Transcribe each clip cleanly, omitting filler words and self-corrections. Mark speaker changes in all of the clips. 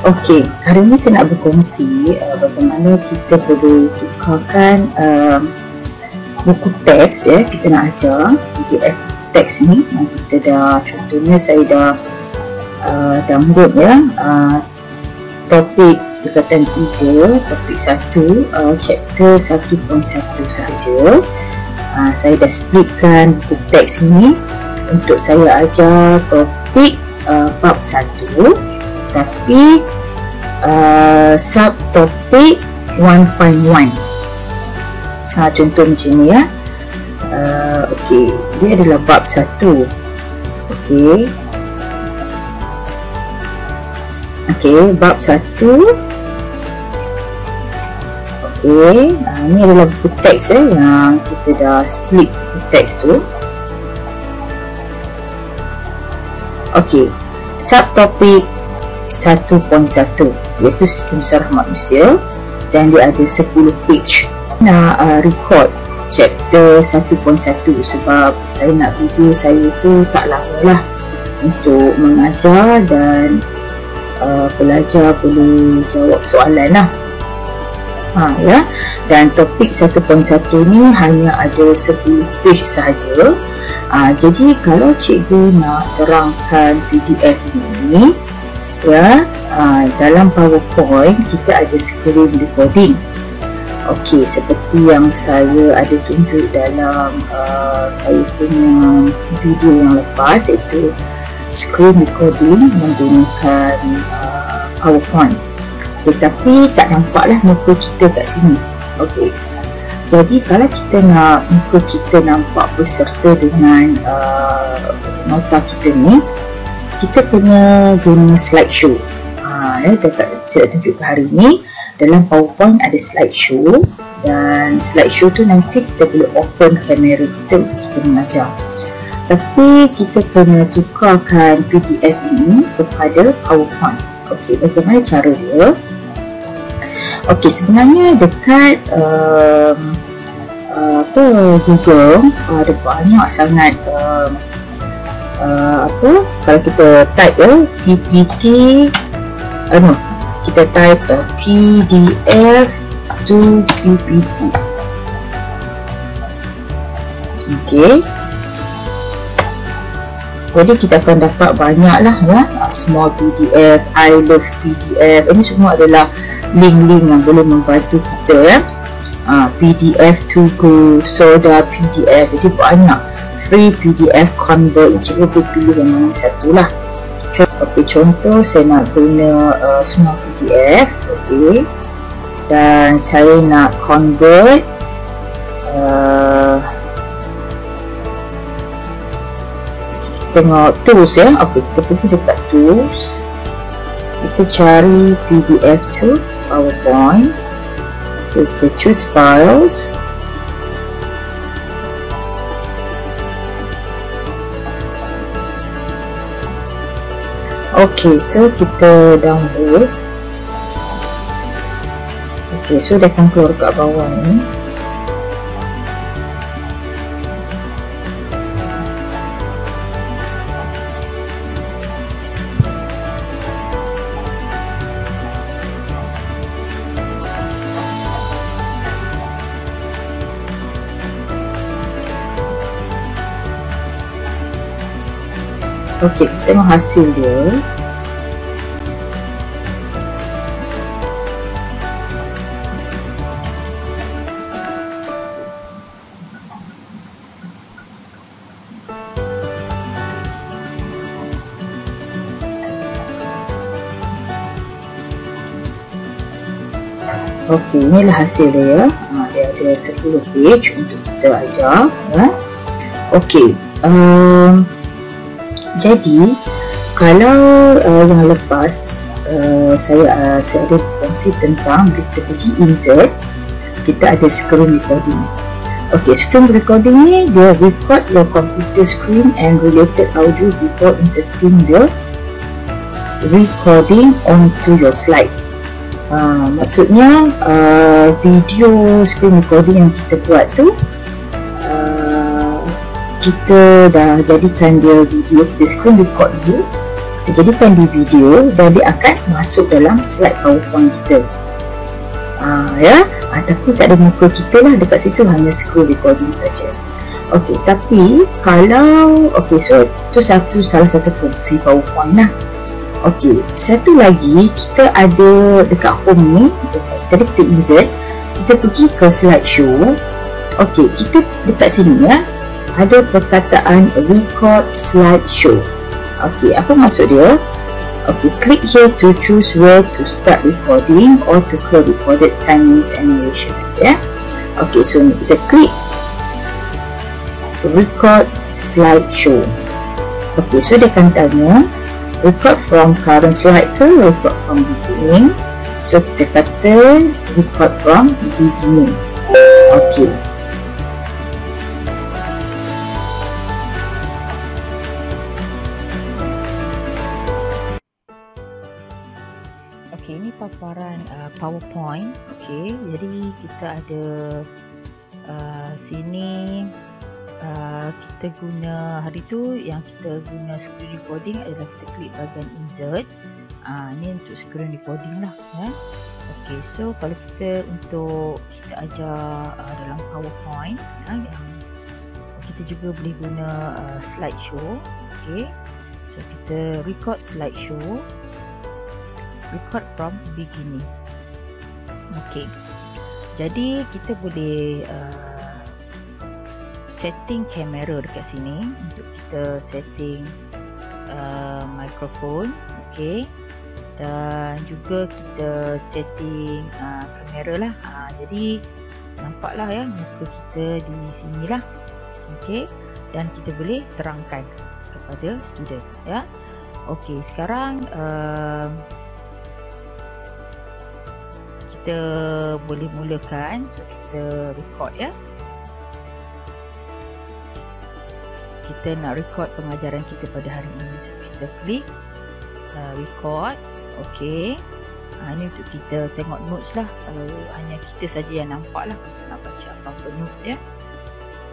Speaker 1: Okey, hari ini saya nak berkongsi bagaimana kita boleh tukarkan buku teks ya. Kita nak ajar PDF teks ni yang kita dah, contohnya saya dah download ya, topik tingkatan 3, topik 1, chapter 1.1 sahaja. Saya dah splitkan buku teks ni untuk saya ajar topik bab 1, tapi subtopik 1.1. Contoh macam ni ya. Okey, dia adalah bab 1. Okey, bab 1. Okey, ini adalah buku teks yang kita dah split buku teks tu. Okey, subtopik 1.1 iaitu sistem saraf manusia, dan dia ada 10 page. Nak record chapter 1.1 sebab saya nak video saya tu tak lama lah untuk mengajar dan pelajar boleh jawab soalan lah. Ya. Dan topik 1.1 ni hanya ada 10 page sahaja. Jadi kalau cikgu nak terangkan PDF ni ya, dalam PowerPoint kita ada screen recording. Okey, seperti yang saya ada tunjuk dalam saya punya video yang lepas, iaitu screen recording menggunakan PowerPoint. Tetapi tak nampaklah muka kita kat sini. Okey, jadi kalau kita nak muka kita nampak berserta dengan nota kita ni, kita kena guna slideshow. Saya tunjukkan hari ni dalam PowerPoint ada slideshow, dan slideshow tu nanti kita boleh open kamera kita untuk kita mengajar. Tapi kita kena tukarkan PDF ini kepada PowerPoint. Okey, bagaimana cara dia? Okey, sebenarnya dekat Google ada banyak sangat kalau kita type PPT, kita type PDF to PPT. Okey, jadi kita akan dapat banyak lah ya, small PDF, I love PDF. Ini semua adalah link-link yang boleh membantu kita ya. PDF to go, soda PDF, jadi banyak free PDF convert. Cikgu boleh pilih yang mana satu lah. Contoh saya nak guna semua PDF. Okey, dan saya nak convert tengok tools ya. Okey, kita pergi dekat tools, kita cari PDF to PowerPoint. Kita choose files. Okey, so kita download. Okey, so dia akan keluar kat bawah ni. Okey, kita tengok hasil dia. Okey, inilah hasil dia. Dia ada 10 page untuk kita ajar ya. Okey, jadi kalau yang lepas saya ada kongsi tentang kita pergi insert, kita ada screen recording. Okey, screen recording ni dia record your computer screen and related audio before inserting the recording onto your slide. Maksudnya video screen recording yang kita buat tu, kita dah jadikan dia video, kita screen record dulu, kita jadikan di video dan dia akan masuk dalam slide PowerPoint kita. Tapi tak ada muka kita lah dekat situ, hanya screen recording saja. Okey, tapi kalau so tu salah satu fungsi PowerPoint lah. Okey, satu lagi kita ada dekat home ni, tadi kita insert, kita pergi ke slideshow. Okey, kita dekat sini ada perkataan record slideshow. Okey, apa maksud dia? Okay, click here to choose where to start recording or to close recorded timings and narrations. Okay, so kita klik record slideshow. Okay, so dia akan tanya record from current slide ke record from beginning. So kita kata record from beginning. Okay. Okey, ini paparan PowerPoint. Okey, jadi kita ada sini kita guna hari tu yang kita guna screen recording adalah kita klik bahagian insert. Ini untuk screen recording lah ya. Okey, so kalau kita ajar dalam PowerPoint yang kita juga boleh guna slideshow. Okey, so kita record slideshow. Record from beginning. Okey, jadi kita boleh setting kamera dekat sini untuk kita setting mikrofon. Okey, dan juga kita setting kamera lah. Jadi nampaklah ya muka kita di sini lah. Okey, dan kita boleh terangkan kepada student ya. Okey, sekarang kita boleh mulakan. So kita record ya. Kita nak record pengajaran kita pada hari ini. So kita klik record. Okey, ini untuk kita tengok notes lah. Kalau hanya kita saja yang nampak lah, kita nak baca apa-apa notes ya.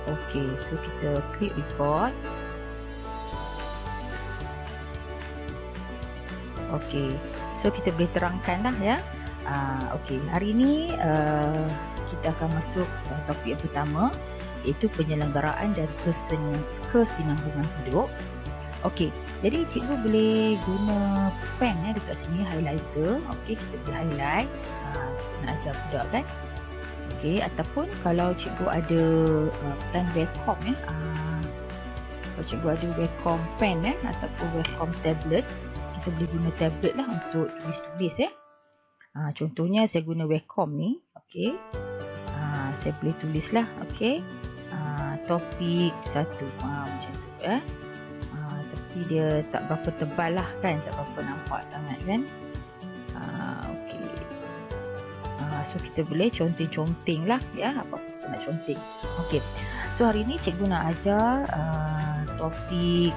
Speaker 1: Okey, so kita klik record. Okey, so kita boleh terangkan lah ya. Okey, hari ini kita akan masuk topik yang pertama, iaitu penyelenggaraan dan kesinambungan hidup. Okey, jadi cikgu boleh guna pen dekat sini, highlighter. Okey, kita boleh highlight. Kita nak ajar budak kan. Okey, ataupun kalau cikgu ada pen Wacom kalau cikgu ada Wacom pen ataupun Wacom tablet, kita boleh guna tablet lah untuk tulis-tulis ya. Contohnya saya guna Wacom ni. Okey, saya boleh tulis lah. Okey, topik 1 macam tu ya. Tapi dia tak berapa tebal lah kan, tak berapa nampak sangat kan. Okey, so kita boleh conteng-conteng lah ya, apa kita nak conteng. Okey, so hari ni cikgu nak ajar topik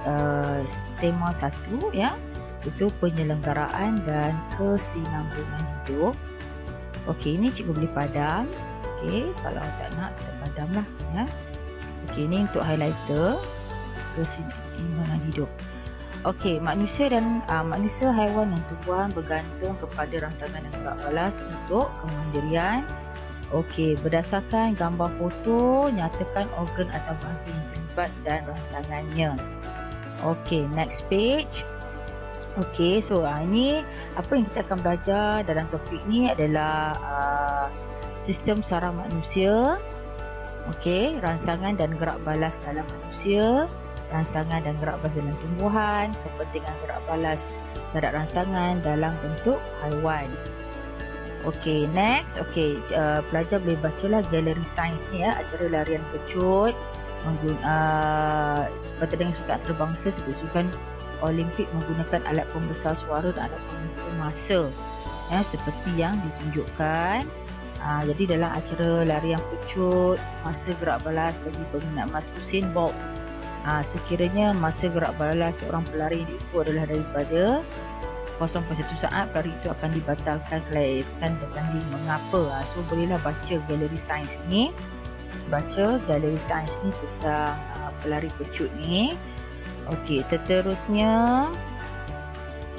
Speaker 1: tema 1 ya, itu penyelenggaraan dan kesinambungan hidup. Okey, ini cikgu boleh padam. Okey, kalau tak nak kita padam lah ya. Okey, ini untuk highlighter kesinambungan hidup. Okey, manusia haiwan dan tumbuhan bergantung kepada rangsangan dan gerak balas untuk kemandirian. Okey, berdasarkan gambar foto, nyatakan organ atau bahagian yang terlibat dan rangsangannya. Okey, next page. Okey, so ini apa yang kita akan belajar dalam topik ni adalah sistem saraf manusia. Okey, rangsangan dan gerak balas dalam manusia, rangsangan dan gerak balas dalam tumbuhan, kepentingan gerak balas terhadap rangsangan dalam bentuk haiwan. Okey, next. Okey, pelajar boleh bacalah galeri sains ni ya, acara larian kecut seperti dengan sukan antarabangsa seperti sukan Olimpik menggunakan alat pembesar suara dan alat pengukur masa ya, seperti yang ditunjukkan. Jadi dalam acara larian kecut, masa gerak balas bagi peminat emas Usain Bolt, sekiranya masa gerak balas seorang pelari yang diukur adalah daripada 0.1 saat, pelari itu akan dibatalkan kelayakan bertanding. Mengapa? So bolehlah baca galeri sains ni, tentang pelari kecut ni. Okey, seterusnya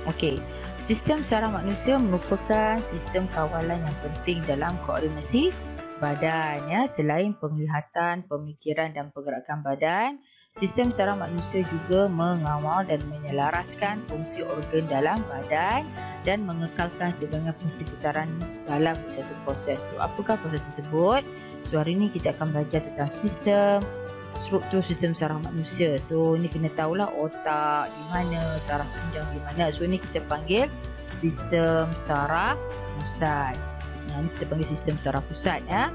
Speaker 1: Okey, sistem saraf manusia merupakan sistem kawalan yang penting dalam koordinasi badan ya. Selain penglihatan, pemikiran dan pergerakan badan, sistem saraf manusia juga mengawal dan menyelaraskan fungsi organ dalam badan dan mengekalkan sebahagian persekitaran dalam satu proses. So, apakah proses tersebut? So, hari ini kita akan belajar tentang struktur sistem saraf manusia. So, ni kena tahulah otak di mana, saraf tunjang di mana. So, ni kita panggil sistem saraf pusat. Ni kita panggil sistem saraf pusat ya.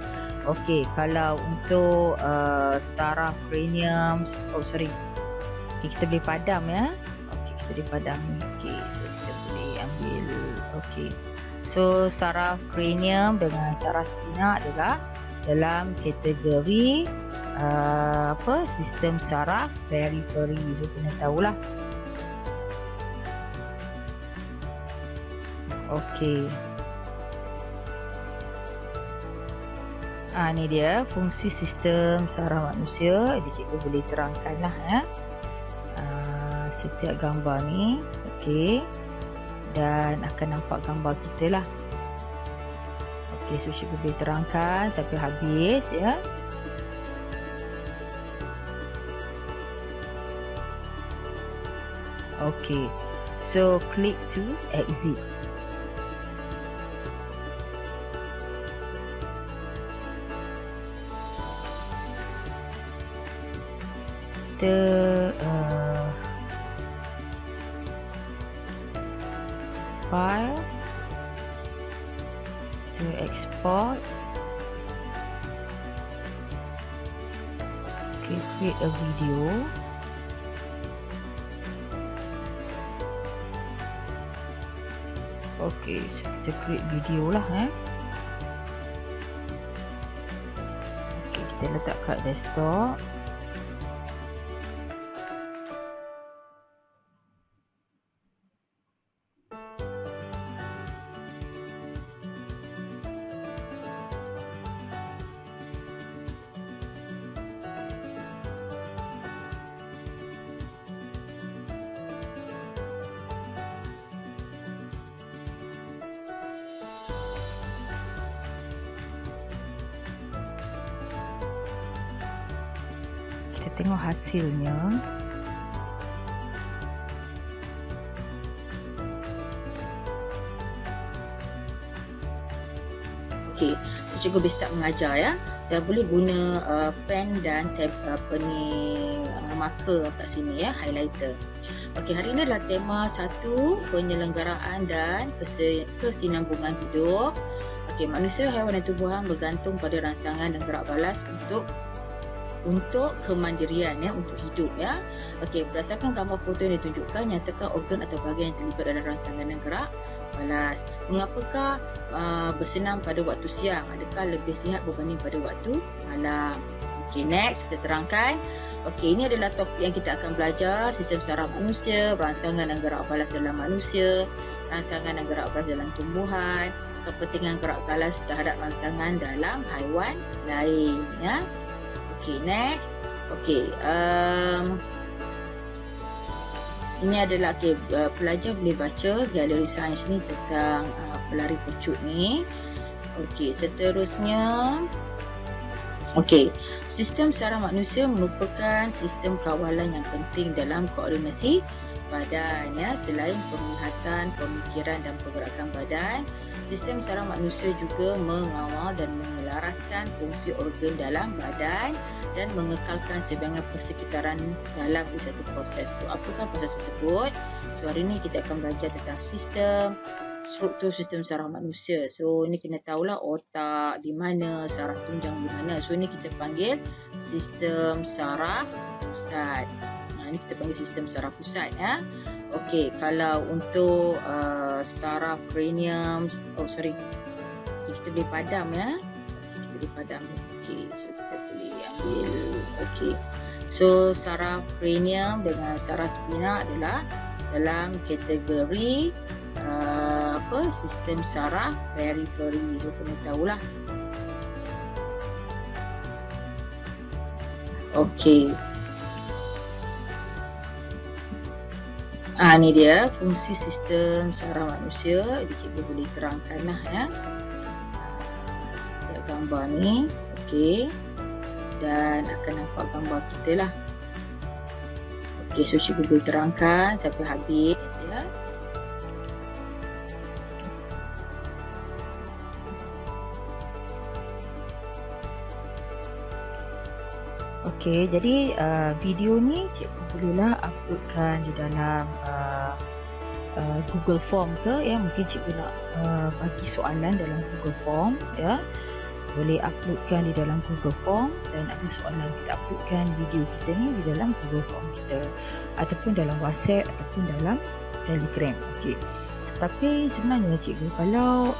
Speaker 1: Okey, kalau untuk saraf cranium, okay, kita boleh padam ya. Okey, kita boleh padam ni. Okey, so kita boleh ambil. Okey. So, saraf cranium dengan saraf spina adalah dalam kategori sistem saraf periferi. So, kena tahulah. Okey. Ni dia fungsi sistem saraf manusia. Jadi cikgu boleh terangkanlah ya. Setiap gambar ni. Okey. Dan akan nampak gambar kita lah. Okey, so cikgu boleh terangkan sampai habis ya. Okay, so click to exit. Kita file to export. Okay, create a video. Okey, so kita create video lah Okey, kita letak kat desktop. Kita tengok hasilnya. Okey, so cikgu boleh start mengajar ya. Dan boleh guna pen dan tab marker kat sini ya, highlighter. Okey, hari ini adalah tema 1, penyelenggaraan dan kesinambungan hidup. Okey, manusia, haiwan dan tumbuhan bergantung pada rangsangan dan gerak balas untuk kemandirian ya, untuk hidup ya. Okey, berdasarkan gambar foto yang ditunjukkan, nyatakan organ atau bahagian yang terlibat dalam rangsangan dan gerak balas. Mengapakah bersenam pada waktu siang? Adakah lebih sihat berbanding pada waktu malam? Okey, next kita terangkan. Okey, ini adalah topik yang kita akan belajar, sistem saraf manusia, rangsangan dan gerak balas dalam manusia, rangsangan dan gerak balas dalam tumbuhan, kepentingan gerak balas terhadap rangsangan dalam haiwan lain ya. Okey, next. Okey, ini adalah pelajar boleh baca galeri sains ni tentang pelari pecut ni. Okey, seterusnya. Okey, sistem saraf manusia merupakan sistem kawalan yang penting dalam koordinasi badan ya. Selain penglihatan, pemikiran dan pergerakan badan, sistem saraf manusia juga mengawal dan menyelaraskan fungsi organ dalam badan dan mengekalkan sebahagian persekitaran dalam satu proses. So, apakah proses tersebut? So, hari ini kita akan belajar tentang struktur sistem saraf manusia. So, ini kena tahulah otak di mana, saraf tunjang di mana. So, ini kita panggil sistem saraf pusat. Ini kita panggil sistem saraf pusat ya. Okey, kalau untuk saraf cranium, kita boleh padam ya. Kita boleh padam. Okey, so kita boleh ambil. Okey, so saraf cranium dengan saraf spina adalah dalam kategori sistem saraf periferi. So kena tahulah. Okey. Ni dia fungsi sistem saraf manusia. Jadi cikgu boleh terangkan lah ya. Kita gambar ni. Okey. Dan akan nampak gambar kita lah. Okey, so cikgu boleh terangkan sampai habis ya. Okey, jadi video ni cikgu bolehlah uploadkan di dalam Google Form ke ya. Mungkin cikgu nak bagi soalan dalam Google Form ya. Boleh uploadkan di dalam Google Form, dan ada soalan kita uploadkan video kita ni di dalam Google Form kita, ataupun dalam WhatsApp ataupun dalam Telegram. Okey. Tapi sebenarnya cikgu kalau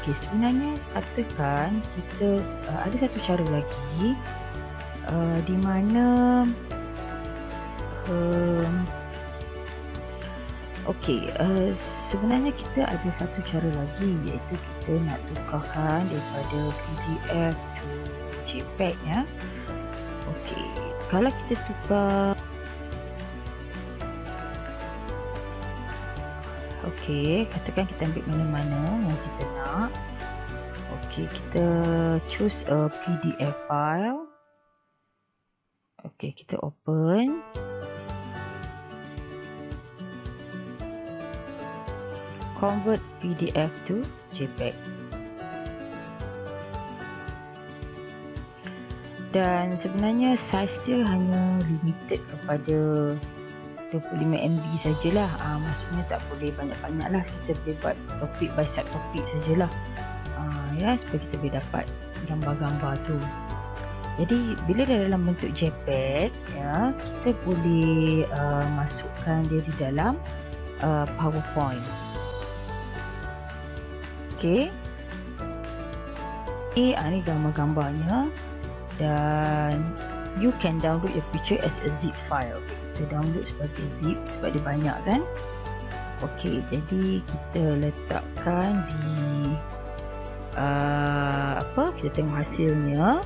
Speaker 1: sebenarnya katakan kita ada satu cara lagi di mana sebenarnya kita ada satu cara lagi, iaitu kita nak tukarkan daripada PDF to JPEG ya. Okey, kalau kita tukar, katakan kita ambil mana-mana yang kita nak. Okey, kita choose a PDF file. Okey, kita open. Convert PDF to JPEG. Dan sebenarnya saiz dia hanya limited kepada 25 MB sajalah. Maksudnya tak boleh banyak-banyak lah. Kita boleh buat topik by subtopik sajalah. Ya, supaya kita boleh dapat gambar-gambar tu. Jadi bila dah dalam bentuk JPEG ya, kita boleh masukkan dia di dalam PowerPoint. Okey. Ni gambar-gambarnya, dan you can download your picture as a zip file. Kita download sebagai zip sebab dia banyak kan. Okey, jadi kita letakkan di kita tengok hasilnya.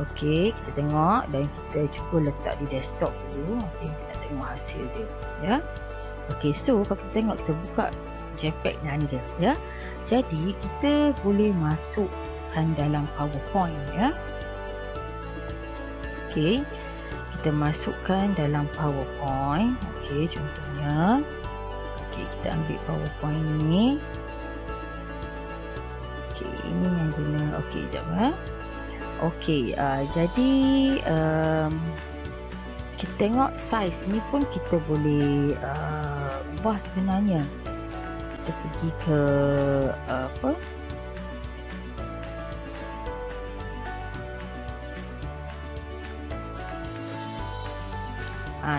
Speaker 1: Okey, kita tengok dan kita cuba letak di desktop dulu. Okey, kita nak tengok hasil dia ya. Okey, so kalau kita tengok, kita buka JPEG ni dia ya. Jadi kita boleh masukkan dalam PowerPoint ya. Okey, kita masukkan dalam PowerPoint. Okey, contohnya kita ambil PowerPoint ni. Okey, ini yang guna. Okey, jap ya. Okey, jadi kita tengok saiz ni pun kita boleh ubah sebenarnya. Kita pergi ke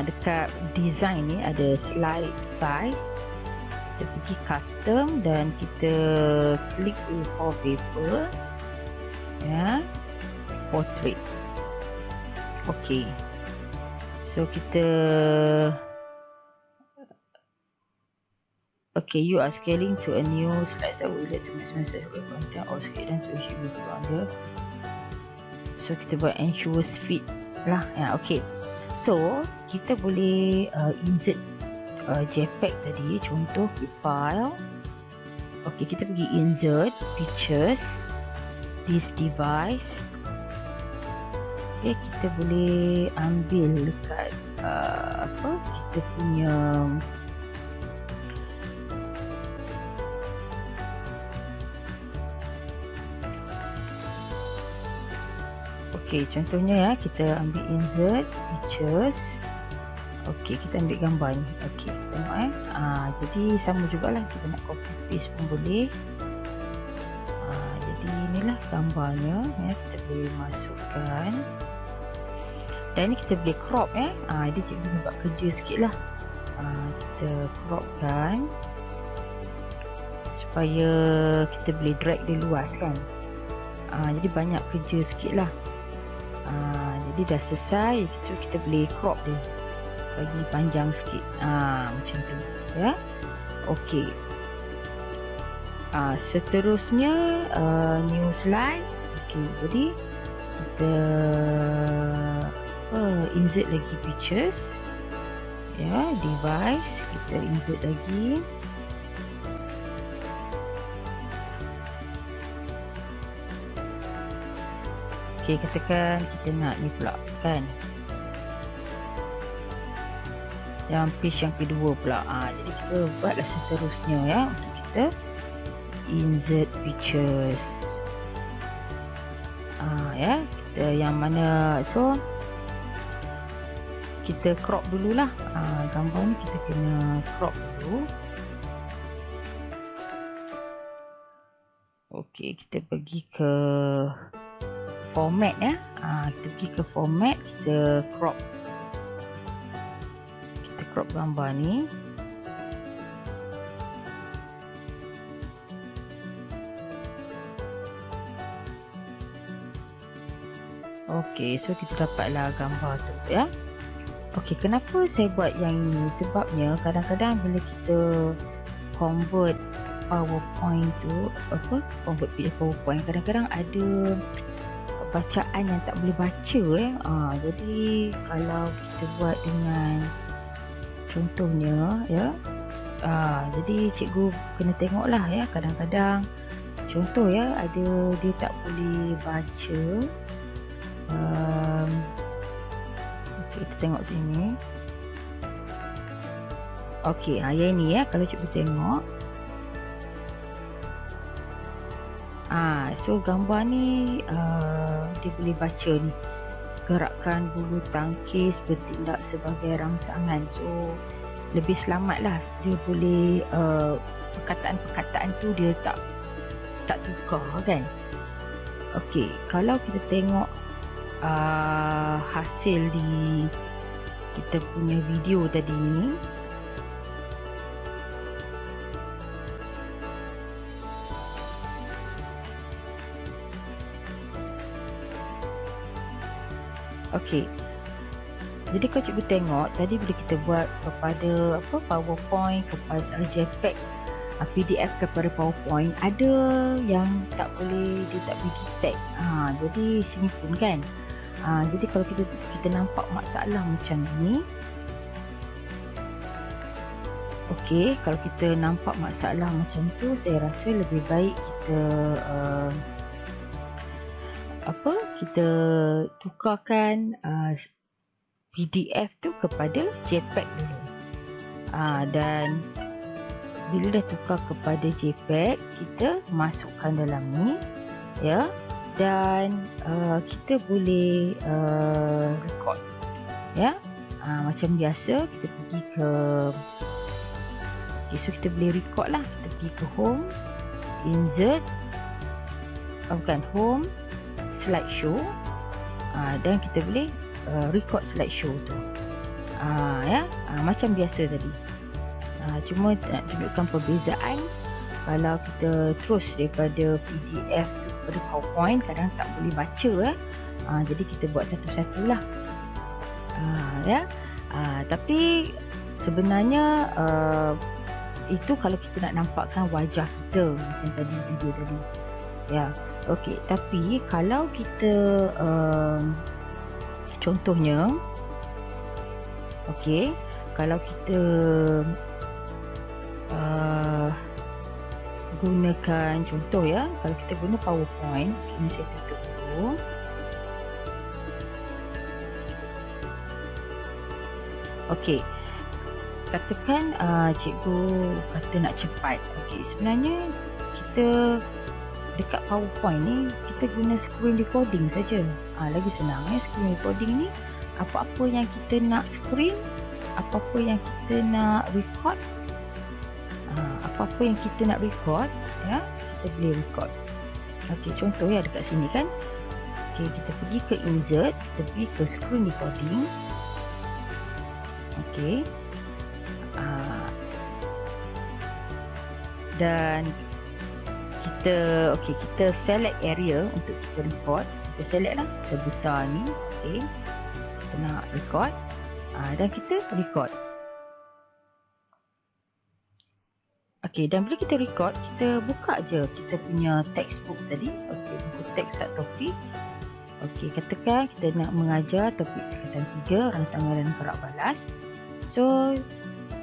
Speaker 1: dekat design ni ada slide size. Kita pergi custom dan kita klik wallpaper ya, portrait. Okey, so kita you are scaling to a new slide size. Would you like to maximize the content or scale down to achieve the order? So kita buat ensure fit lah ya. Okey, so kita boleh insert JPEG tadi. Contoh file. Okey, kita pergi insert pictures, this device. Okey, kita boleh ambil dekat kita punya contohnya ya, kita ambil insert pictures. Okey, kita ambil gambar ni. Okey, kita tengok jadi sama jugalah, kita nak copy paste pun boleh. Jadi inilah gambarnya ya, kita boleh masukkan. Dan ni kita boleh crop dia cikgu buat kerja sikit lah. Kita cropkan supaya kita boleh drag dia luas kan. Jadi banyak kerja sikit lah. Jadi dah selesai, so kita boleh crop dia, bagi panjang sikit macam tu ya. Okey, seterusnya new slide. Okey, jadi kita insert lagi pictures Ya, device kita insert lagi. Okey, katakan kita nak ni pula kan, yang page yang kedua pula. Jadi kita buatlah seterusnya ya, untuk kita insert pictures. Ya, kita yang mana, so kita crop dululah. Gambar ni kita kena crop dulu. Okey, kita pergi ke format ya. Kita pergi ke format, kita crop gambar ni. Okey, so kita dapatlah gambar tu ya. Okey, kenapa saya buat yang ini? Sebabnya kadang-kadang bila kita convert PowerPoint tu, convert PDF PowerPoint, kadang-kadang ada bacaan yang tak boleh baca jadi kalau kita buat dengan contohnya ya, jadi cikgu kena tengoklah ya, kadang-kadang contoh ya, ada dia tak boleh baca. Okay, kita tengok sini. Okey, yang ini ya, kalau cikgu tengok, so gambar ni dia boleh baca ni, gerakan bulu tangkis bertindak sebagai rangsangan. So lebih selamat lah, dia boleh perkataan-perkataan tu dia tak tukar kan. Okey, kalau kita tengok hasil di kita punya video tadi ni, okey, jadi kalau cikgu tengok tadi bila kita buat kepada PowerPoint, kepada JPEG, PDF kepada PowerPoint, ada yang tak boleh, dia tak boleh detect. Jadi sini pun kan. Jadi kalau kita nampak masalah macam ni, okey, kalau kita nampak masalah macam tu, saya rasa lebih baik kita kita tukarkan PDF tu kepada JPEG dulu. Dan bila dah tukar kepada JPEG, kita masukkan dalam ni ya, dan kita boleh record ya. Macam biasa kita pergi ke so kita boleh record lah. Kita pergi ke home, insert, home, slideshow, dan kita boleh record slideshow tu ya, macam biasa tadi. Cuma nak tunjukkan perbezaan, kalau kita terus daripada PDF tu kepada PowerPoint, kadang tak boleh baca jadi kita buat satu-satulah ya. Tapi sebenarnya itu kalau kita nak nampakkan wajah kita macam tadi video tadi ya. Okey, tapi kalau kita contohnya, okey, kalau kita gunakan contoh ya, kalau kita guna PowerPoint, ini saya tutup dulu. Okey, katakan cikgu kata nak cepat. Okey, sebenarnya kita dekat PowerPoint ni kita guna screen recording saja. Lagi senang screen recording ni, apa-apa yang kita nak screen, apa-apa yang kita nak record, apa-apa yang kita nak record ya, kita boleh record. Okey, contoh ya dekat sini kan. Okey, kita pergi ke insert, kita pergi ke screen recording. Okey, dan kita select area untuk kita record. Kita select lah sebesar ni. Okey, kita nak record, dan kita record. Okey, dan bila kita record, kita buka je kita punya textbook tadi. Okey, buku teks topik. Okey, katakan kita nak mengajar topik tingkatan 3, rangsangan dan gerak balas. So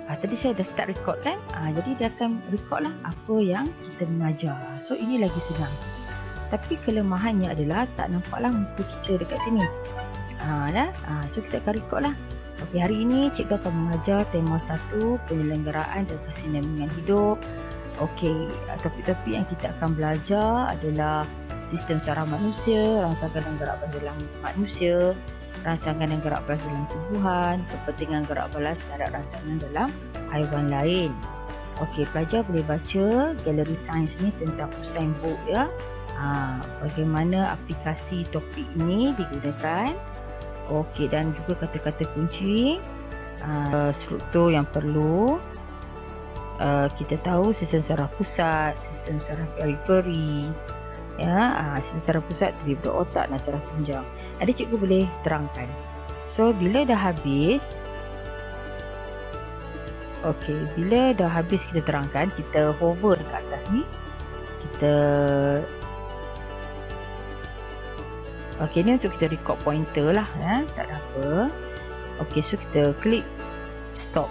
Speaker 1: tadi saya dah start record kan, jadi dia akan record lah apa yang kita mengajar. So ini lagi senang. Tapi kelemahannya adalah tak nampaklah muka kita dekat sini. So kita akan record lah. Okey, hari ini cikgu akan mengajar tema 1, penyelenggaraan dan kesinambungan hidup. Okey, topik-topik yang kita akan belajar adalah sistem saraf manusia, rangsangan dan gerak balas dalam manusia, rangsangan dan gerak balas dalam tubuhan, kepentingan gerak balas terhadap rangsangan dalam haiwan lain. Okey, pelajar boleh baca galeri sains ni tentang Usain Bolt ya. Bagaimana aplikasi topik ini digunakan. Okey, dan juga kata-kata kunci, struktur yang perlu kita tahu, sistem saraf pusat, sistem saraf periferi. Sistem saraf pusat terdiri daripada otak dan saraf tunjang. Ada cikgu boleh terangkan. So bila dah habis, bila dah habis kita terangkan, kita hover dekat atas ni. Ni untuk kita record pointer lah, tak ada apa. So kita klik stop.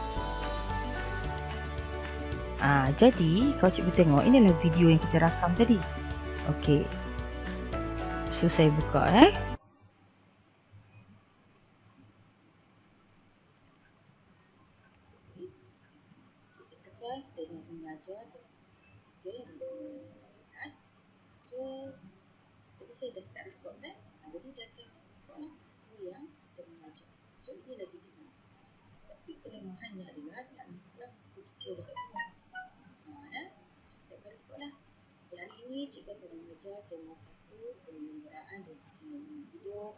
Speaker 1: Jadi kalau cikgu tengok, inilah video yang kita rakam tadi. So saya buka kita tengok mengajar. So tadi saya dah start record kan, jadi dia akan record lah apa yang kita mengajar. So ini lagi senang. Tapi kelemahannya adalah tak nampaklah kita dekat sini. So kita akan record lah. Hari ini cikgu akan mengajar tema 1, penyelenggaraan dan kesinambungan hidup.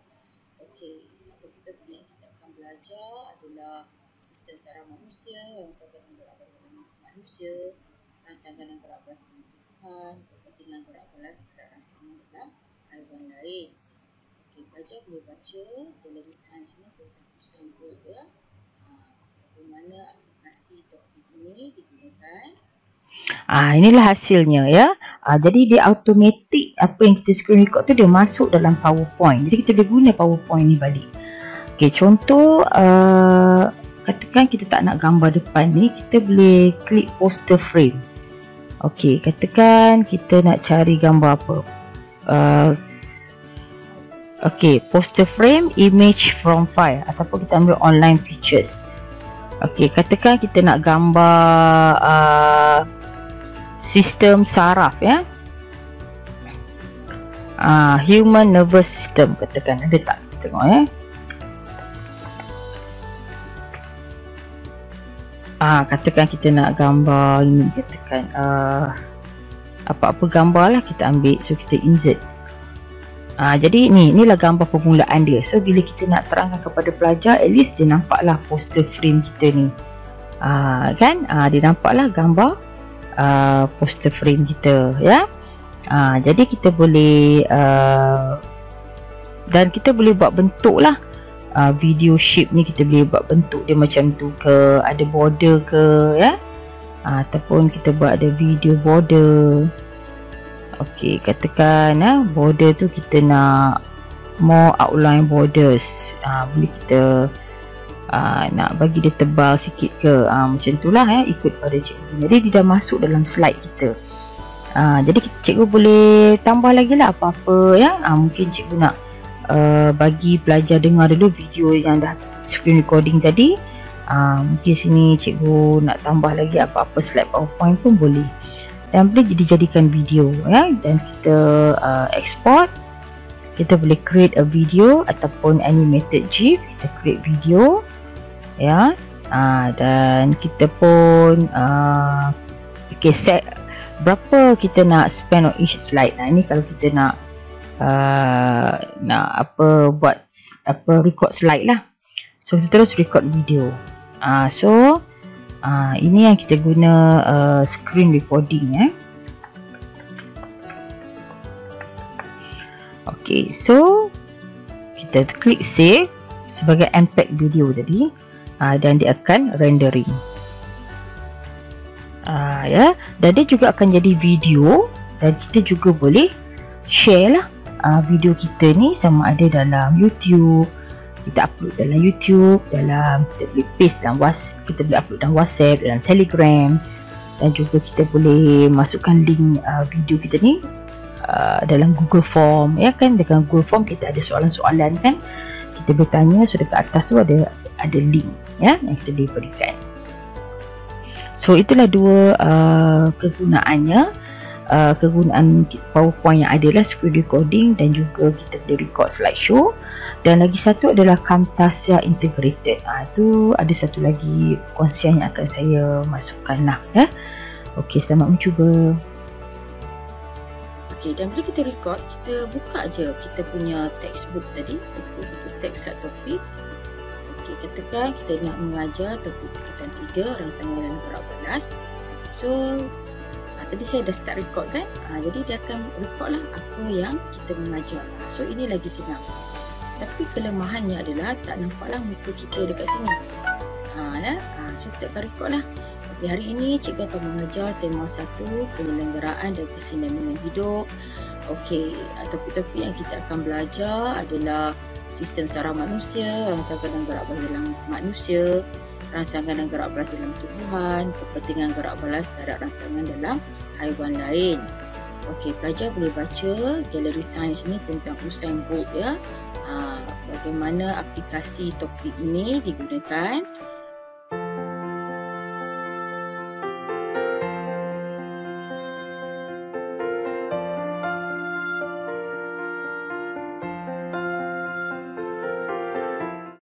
Speaker 1: Topik-topik yang kita akan belajar adalah sistem saraf manusia, rangsangan dan gerak balas dalam manusia, rangsangan dan gerak balas dalam tubuhan, kepentingan gerak balas terhadap rangsangan dalam haiwan lain. Pelajar boleh baca galeri sains ni tentang Usain Bolt ya. Bagaimana aplikasi topik ini digunakan. Inilah hasilnya ya. Jadi dia automatik, apa yang kita screen record tu dia masuk dalam PowerPoint. Jadi kita boleh guna PowerPoint ni balik. Contoh katakan kita tak nak gambar depan ni, kita boleh klik poster frame. Katakan kita nak cari gambar apa. Poster frame, image from file, ataupun kita ambil online pictures. Katakan kita nak gambar sistem saraf ya, human nervous system, katakan ada tak, kita tengok ya. Katakan kita nak gambar ini, katakan apa-apa gambar lah kita ambil, so kita insert. Jadi inilah gambar permulaan dia. So bila kita nak terangkan kepada pelajar, at least dia nampaklah poster frame kita ni, kan? Dia nampaklah gambar poster frame kita ya. Jadi kita boleh dan kita boleh buat bentuk lah. Video shape ni kita boleh buat bentuk dia macam tu ke, ada border ke ya, ataupun kita buat ada video border. Katakan border tu kita nak more outline borders, boleh kita nak bagi dia tebal sikit ke, macam tu lah ya, ikut pada cikgu. Jadi dia dah masuk dalam slide kita. Jadi cikgu boleh tambah lagi lah apa-apa ya. Mungkin cikgu nak bagi pelajar dengar dulu video yang dah screen recording tadi. Mungkin sini cikgu nak tambah lagi apa-apa slide PowerPoint pun boleh, dan boleh dijadikan video ya. Dan kita export, kita boleh create a video ataupun animated GIF, kita create video ya. Dan kita pun set berapa kita nak spend on each slide. Ini kalau kita nak buat record slide lah, so kita terus record video. Ini yang kita guna screen recording ya. So kita klik save sebagai MPEG video tadi, dan dia akan rendering. Ya, dan dia juga akan jadi video, dan kita juga boleh share lah video kita ni, sama ada dalam YouTube, kita upload dalam YouTube, kita boleh paste dalam WhatsApp, kita boleh upload dalam WhatsApp, dalam Telegram, dan juga kita boleh masukkan link video kita ni dalam Google Form, ya kan. Dalam Google Form kita ada soalan-soalan kan, kita bertanya, so dekat atas tu ada link ya yang kita boleh berikan. So itulah dua kegunaannya. Kegunaan PowerPoint yang adalah screen recording dan juga kita boleh record slideshow. Dan lagi satu adalah Camtasia Integrated. Itu ada satu lagi kongsian yang akan saya masukkan lah ya. Okey, selamat mencuba. Okey, dan bila kita record, kita buka je kita punya textbook tadi. Okey, kita text satu topik. Okey, katakan kita nak mengajar topik tingkatan 3 rangsangan dalam gerak balas. So tadi saya dah start record kan, jadi dia akan record lah apa yang kita mengajar. So ini lagi senang, tapi kelemahannya adalah tak nampaklah muka kita dekat sini. So kita akan record lah. Okay, hari ini cikgu akan mengajar tema 1, penyelenggaraan dan kesinambungan hidup. Okey, topik-topik yang kita akan belajar adalah sistem saraf manusia, rangsangan dan gerak balas dalam manusia, rangsangan dan gerak balas dalam tumbuhan, kepentingan gerak balas terhadap rangsangan dalam haiwan lain. Okey, pelajar boleh baca galeri sains ni tentang Usain Bolt ya. Bagaimana aplikasi topik ini digunakan